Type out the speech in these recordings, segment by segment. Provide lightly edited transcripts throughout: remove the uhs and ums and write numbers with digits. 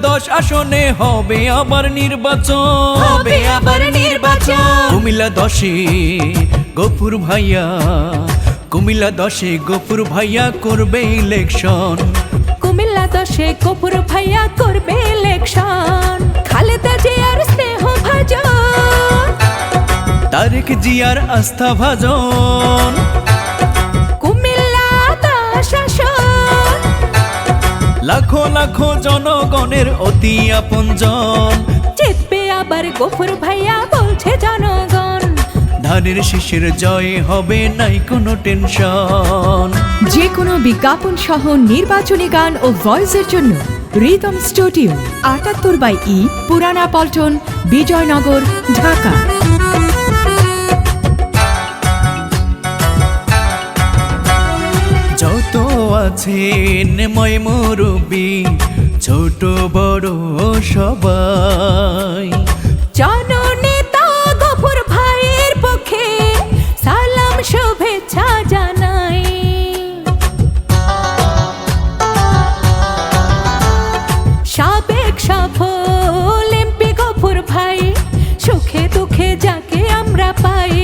10 আসনে হবে আবার নির্বাচন, কুমিল্লা 10-এ গফুর ভাইয়া, কুমিল্লা 10-এ গফুর ভাইয়া করবে ইলেকশন, কুমিল্লা 10-এ গফুর ভাইয়া করবে ইলেকশন। খালেদা জিয়ার স্নেহ ভাজন, তারেক জিয়ার আস্থা ভাজন, কুমিল্লা 10 আসন, লাখো লাখো জনগণের অতি আপনজন। জিতবে আবার গফুর ভাইয়া বলছে জনগণ। ধানের শীষের জয় হবে নাই কোনো টেনশন। যে কোনো বিজ্ঞাপন সহ নির্বাচনী গান ও ভয়েসের জন্য রিদম স্টুডিও, 78/E, পুরানা পল্টন, বিজয়নগর, ঢাকা। যত আছেন ময় মুরব্বি, ছোট বড় সবাই, জননেতা গফুর ভাইয়ের পক্ষে সালাম শুভেচ্ছা জানাই। সাবেক সফল এমপি গফুর ভাই, সুখে দুঃখে যাকে আমরা পাই।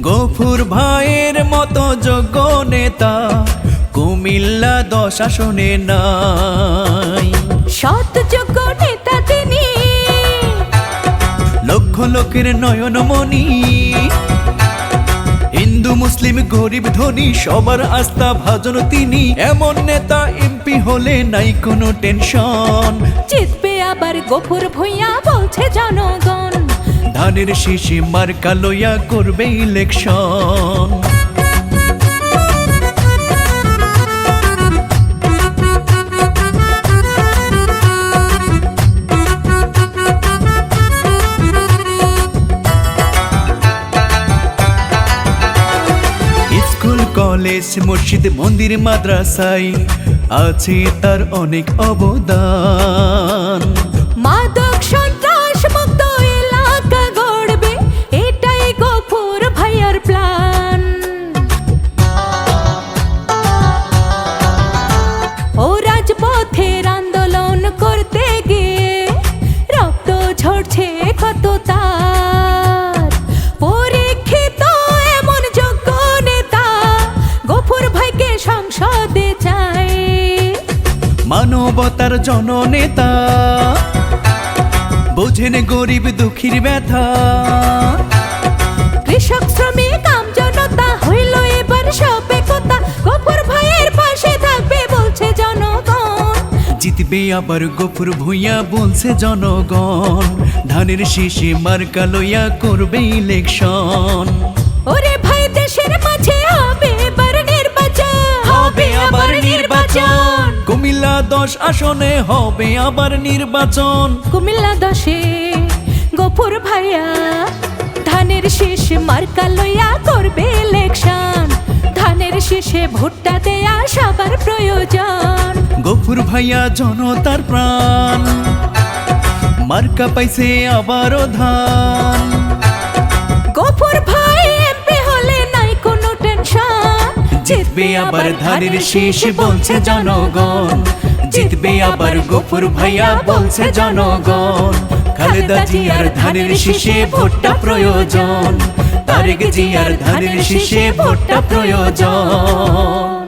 গফুর ভাইয়ের মতো যোগ্য নেতা কুমিল্লা 10 আসনে নাই। সৎ যোগ্য নেতা তিনি, লক্ষ লোকের নয়নমণি, হিন্দু মুসলিম গরিব ধনী সবার আস্থা ভাজন তিনি। এমন নেতা এমপি হলে নাই কোনো টেনশন। জিতবে আবার গফুর ভূঁইয়া বলছে জনগণ। ধানের শীষে মার্কা লইয়া করবে ইলেকশন। স্কুল কলেজ মসজিদ মন্দির মাদ্রাসায় আছে তার অনেক অবদান। মাদক সন্ত্রাস মুক্ত এলাকা গড়বে, এটাই গফুর ভাইয়ার প্ল্যান। ও রাজপথের আন্দোলন করতে গিয়ে রক্ত ঝরছে কত তার। পরীক্ষিত এমন যোগ্য নেতা গফুর ভাইকে সংসদে চায়। মানবতার জননেতা, বোঝেন গরিব দুঃখীর ব্যথা। কৃষক শ্রমিক আমজনতা হইল এবার সব একতা, গফুর ভাইয়ের পাশে থাকবে বলছে জনগণ। জিতবে আবার গফুর ভূঁইয়া বলছে জনগণ। ধানের শীষে মার্কা লইয়া করবে ইলেকশন। ওরে ভাই দেশের মাঝে হবে এবার নির্বাচন, হবে আবার নির্বাচন। কুমিল্লা 10 আসনে হবে আবার নির্বাচন। কুমিল্লা 10-এ গফুর ভাইয়া ধানের শীষ মার্কা লইয়া করবে ইলেকশন। ধানের শীষে ভোটটা দেয়া সবার প্রয়োজন। গফুর ভাইয়া জনতার প্রাণ, মার্কা পাইছে আবারও ধান। গফুর ভাই এমপি হলে নাই কোনো টেনশন। জিতবে আবার ধানের শীষ বলছে জনগণ। জিতবে আবার গফুর ভাইয়া বলছে জনগণ। খালেদা জিয়ার ধানের শীষে ভোটটা প্রয়োজন, তারেক জিয়ার ধানের শীষে ভোটটা প্রয়োজন।